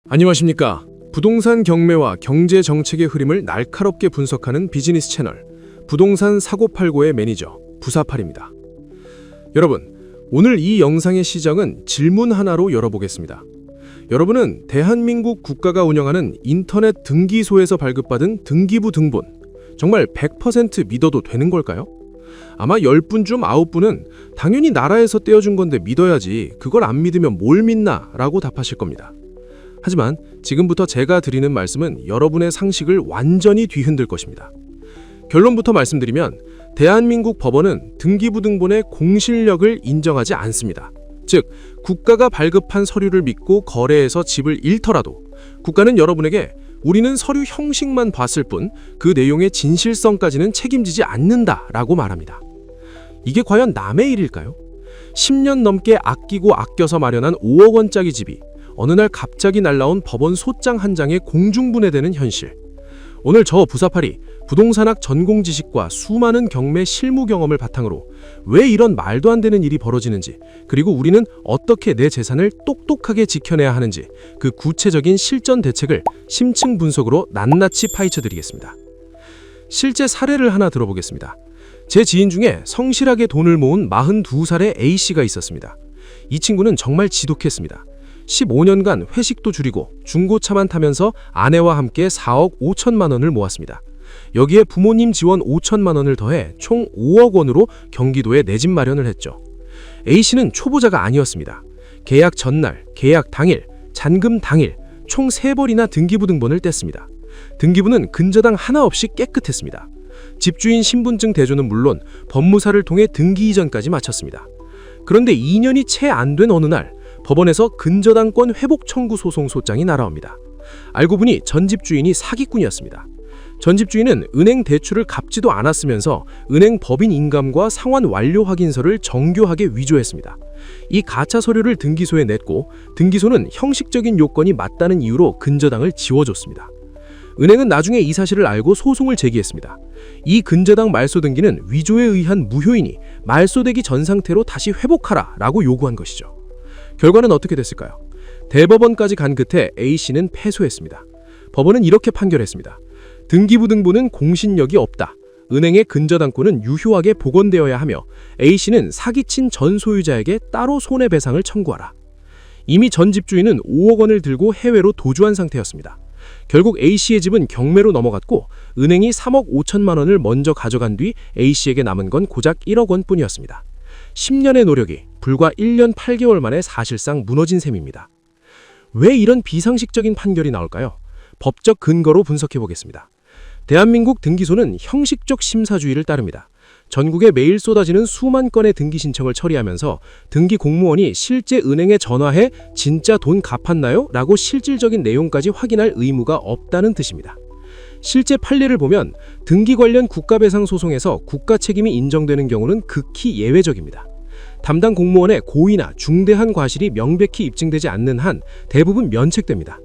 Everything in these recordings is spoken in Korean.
안녕하십니까. 부동산 경매와 경제 정책의 흐름을 날카롭게 분석하는 비즈니스 채널 부동산 사고팔고의 매니저 부사팔입니다. 여러분, 오늘 이 영상의 시작은 질문 하나로 열어보겠습니다. 여러분은 대한민국 국가가 운영하는 인터넷 등기소에서 발급받은 등기부 등본 정말 100% 믿어도 되는 걸까요? 아마 10분 중 9분은 당연히 나라에서 떼어준 건데 믿어야지, 그걸 안 믿으면 뭘 믿나? 라고 답하실 겁니다. 하지만 지금부터 제가 드리는 말씀은 여러분의 상식을 완전히 뒤흔들 것입니다. 결론부터 말씀드리면 대한민국 법원은 등기부 등본의 공실력을 인정하지 않습니다. 즉, 국가가 발급한 서류를 믿고 거래해서 집을 잃더라도 국가는 여러분에게 우리는 서류 형식만 봤을 뿐 그 내용의 진실성까지는 책임지지 않는다라고 말합니다. 이게 과연 남의 일일까요? 10년 넘게 아끼고 아껴서 마련한 5억 원짜리 집이 어느 날 갑자기 날라온 법원 소장 한 장에 공중분해되는 현실. 오늘 저 부사팔이 부동산학 전공 지식과 수많은 경매 실무 경험을 바탕으로 왜 이런 말도 안 되는 일이 벌어지는지, 그리고 우리는 어떻게 내 재산을 똑똑하게 지켜내야 하는지 그 구체적인 실전 대책을 심층 분석으로 낱낱이 파헤쳐드리겠습니다. 실제 사례를 하나 들어보겠습니다. 제 지인 중에 성실하게 돈을 모은 42살의 A씨가 있었습니다. 이 친구는 정말 지독했습니다. 15년간 회식도 줄이고 중고차만 타면서 아내와 함께 4억 5천만 원을 모았습니다. 여기에 부모님 지원 5천만 원을 더해 총 5억 원으로 경기도에 내 집 마련을 했죠. A씨는 초보자가 아니었습니다. 계약 전날, 계약 당일, 잔금 당일 총 3벌이나 등기부 등본을 뗐습니다. 등기부는 근저당 하나 없이 깨끗했습니다. 집주인 신분증 대조는 물론 법무사를 통해 등기 이전까지 마쳤습니다. 그런데 2년이 채 안 된 어느 날 법원에서 근저당권 회복 청구 소송 소장이 날아옵니다. 알고 보니 전 집주인이 사기꾼이었습니다. 전 집주인은 은행 대출을 갚지도 않았으면서 은행 법인 인감과 상환 완료 확인서를 정교하게 위조했습니다. 이 가짜 서류를 등기소에 냈고 등기소는 형식적인 요건이 맞다는 이유로 근저당을 지워줬습니다. 은행은 나중에 이 사실을 알고 소송을 제기했습니다. 이 근저당 말소 등기는 위조에 의한 무효이니 말소되기 전 상태로 다시 회복하라 라고 요구한 것이죠. 결과는 어떻게 됐을까요? 대법원까지 간 끝에 A씨는 패소했습니다. 법원은 이렇게 판결했습니다. 등기부 등본은 공신력이 없다. 은행의 근저당권은 유효하게 복원되어야 하며 A씨는 사기친 전 소유자에게 따로 손해배상을 청구하라. 이미 전 집주인은 5억 원을 들고 해외로 도주한 상태였습니다. 결국 A씨의 집은 경매로 넘어갔고 은행이 3억 5천만 원을 먼저 가져간 뒤 A씨에게 남은 건 고작 1억 원뿐이었습니다. 10년의 노력이 불과 1년 8개월 만에 사실상 무너진 셈입니다. 왜 이런 비상식적인 판결이 나올까요? 법적 근거로 분석해 보겠습니다. 대한민국 등기소는 형식적 심사주의를 따릅니다. 전국에 매일 쏟아지는 수만 건의 등기 신청을 처리하면서 등기 공무원이 실제 은행에 전화해 진짜 돈 갚았나요? 라고 실질적인 내용까지 확인할 의무가 없다는 뜻입니다. 실제 판례를 보면 등기 관련 국가배상 소송에서 국가 책임이 인정되는 경우는 극히 예외적입니다. 담당 공무원의 고의나 중대한 과실이 명백히 입증되지 않는 한 대부분 면책됩니다.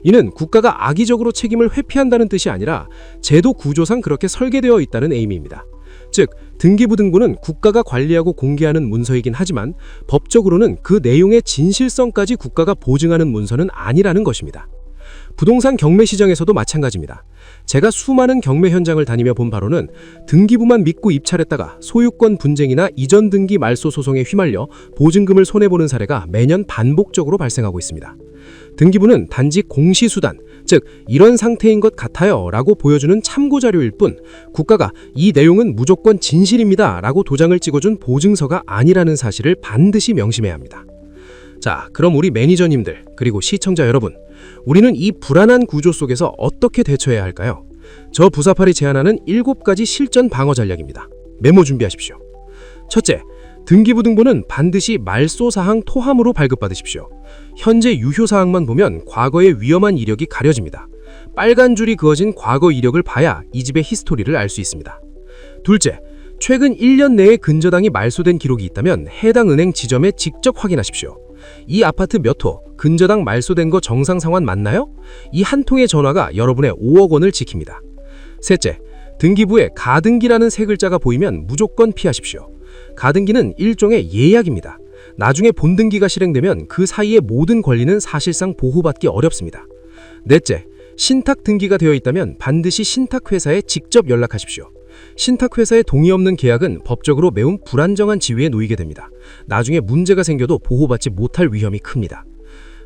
이는 국가가 악의적으로 책임을 회피한다는 뜻이 아니라 제도 구조상 그렇게 설계되어 있다는 의미입니다. 즉, 등기부 등본은 국가가 관리하고 공개하는 문서이긴 하지만 법적으로는 그 내용의 진실성까지 국가가 보증하는 문서는 아니라는 것입니다. 부동산 경매 시장에서도 마찬가지입니다. 제가 수많은 경매 현장을 다니며 본 바로는 등기부만 믿고 입찰했다가 소유권 분쟁이나 이전 등기 말소 소송에 휘말려 보증금을 손해보는 사례가 매년 반복적으로 발생하고 있습니다. 등기부는 단지 공시수단, 즉 이런 상태인 것 같아요 라고 보여주는 참고자료일 뿐 국가가 이 내용은 무조건 진실입니다 라고 도장을 찍어준 보증서가 아니라는 사실을 반드시 명심해야 합니다. 자, 그럼 우리 매니저님들 그리고 시청자 여러분, 우리는 이 불안한 구조 속에서 어떻게 대처해야 할까요? 저 부사팔이 제안하는 7가지 실전 방어 전략입니다. 메모 준비하십시오. 첫째, 등기부 등본은 반드시 말소사항 토함으로 발급받으십시오. 현재 유효사항만 보면 과거의 위험한 이력이 가려집니다. 빨간 줄이 그어진 과거 이력을 봐야 이 집의 히스토리를 알 수 있습니다. 둘째, 최근 1년 내에 근저당이 말소된 기록이 있다면 해당 은행 지점에 직접 확인하십시오. 이 아파트 몇 호, 근저당 말소된 거 정상 상환 맞나요? 이 한 통의 전화가 여러분의 5억 원을 지킵니다. 셋째, 등기부에 가등기라는 세 글자가 보이면 무조건 피하십시오. 가등기는 일종의 예약입니다. 나중에 본등기가 실행되면 그 사이의 모든 권리는 사실상 보호받기 어렵습니다. 넷째, 신탁 등기가 되어 있다면 반드시 신탁회사에 직접 연락하십시오. 신탁회사의 동의 없는 계약은 법적으로 매우 불안정한 지위에 놓이게 됩니다. 나중에 문제가 생겨도 보호받지 못할 위험이 큽니다.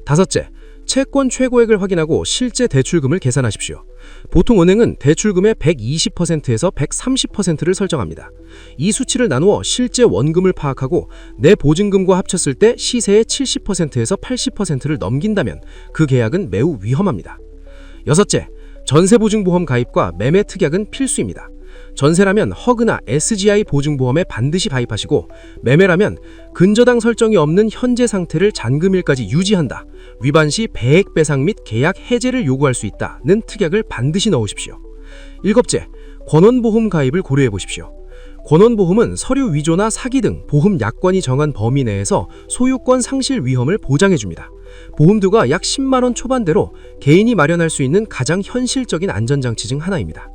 다섯째, 채권 최고액을 확인하고 실제 대출금을 계산하십시오. 보통 은행은 대출금의 120%에서 130%를 설정합니다. 이 수치를 나누어 실제 원금을 파악하고 내 보증금과 합쳤을 때 시세의 70%에서 80%를 넘긴다면 그 계약은 매우 위험합니다. 여섯째, 전세보증보험 가입과 매매 특약은 필수입니다. 전세라면 허그나 SGI 보증보험에 반드시 가입하시고, 매매라면 근저당 설정이 없는 현재 상태를 잔금일까지 유지한다, 위반 시 배액 배상 및 계약 해제를 요구할 수 있다는 특약을 반드시 넣으십시오. 일곱째, 권원보험 가입을 고려해 보십시오. 권원보험은 서류 위조나 사기 등 보험 약관이 정한 범위 내에서 소유권 상실 위험을 보장해줍니다. 보험료가 약 10만 원 초반대로 개인이 마련할 수 있는 가장 현실적인 안전장치 중 하나입니다.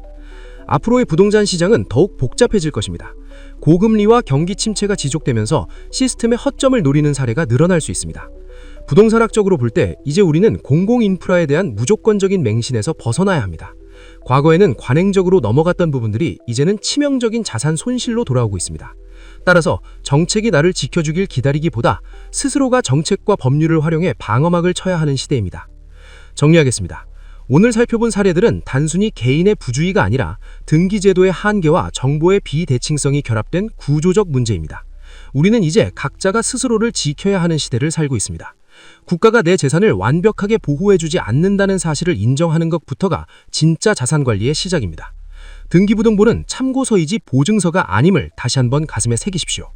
앞으로의 부동산 시장은 더욱 복잡해질 것입니다. 고금리와 경기 침체가 지속되면서 시스템의 허점을 노리는 사례가 늘어날 수 있습니다. 부동산학적으로 볼 때 이제 우리는 공공인프라에 대한 무조건적인 맹신에서 벗어나야 합니다. 과거에는 관행적으로 넘어갔던 부분들이 이제는 치명적인 자산 손실로 돌아오고 있습니다. 따라서 정책이 나를 지켜주길 기다리기보다 스스로가 정책과 법률을 활용해 방어막을 쳐야 하는 시대입니다. 정리하겠습니다. 오늘 살펴본 사례들은 단순히 개인의 부주의가 아니라 등기제도의 한계와 정보의 비대칭성이 결합된 구조적 문제입니다. 우리는 이제 각자가 스스로를 지켜야 하는 시대를 살고 있습니다. 국가가 내 재산을 완벽하게 보호해주지 않는다는 사실을 인정하는 것부터가 진짜 자산관리의 시작입니다. 등기부등본은 참고서이지 보증서가 아님을 다시 한번 가슴에 새기십시오.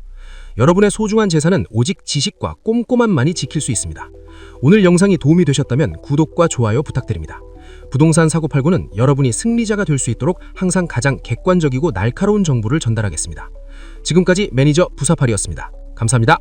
여러분의 소중한 재산은 오직 지식과 꼼꼼함만이 지킬 수 있습니다. 오늘 영상이 도움이 되셨다면 구독과 좋아요 부탁드립니다. 부동산 사고팔고는 여러분이 승리자가 될 수 있도록 항상 가장 객관적이고 날카로운 정보를 전달하겠습니다. 지금까지 매니저 부사팔이었습니다. 감사합니다.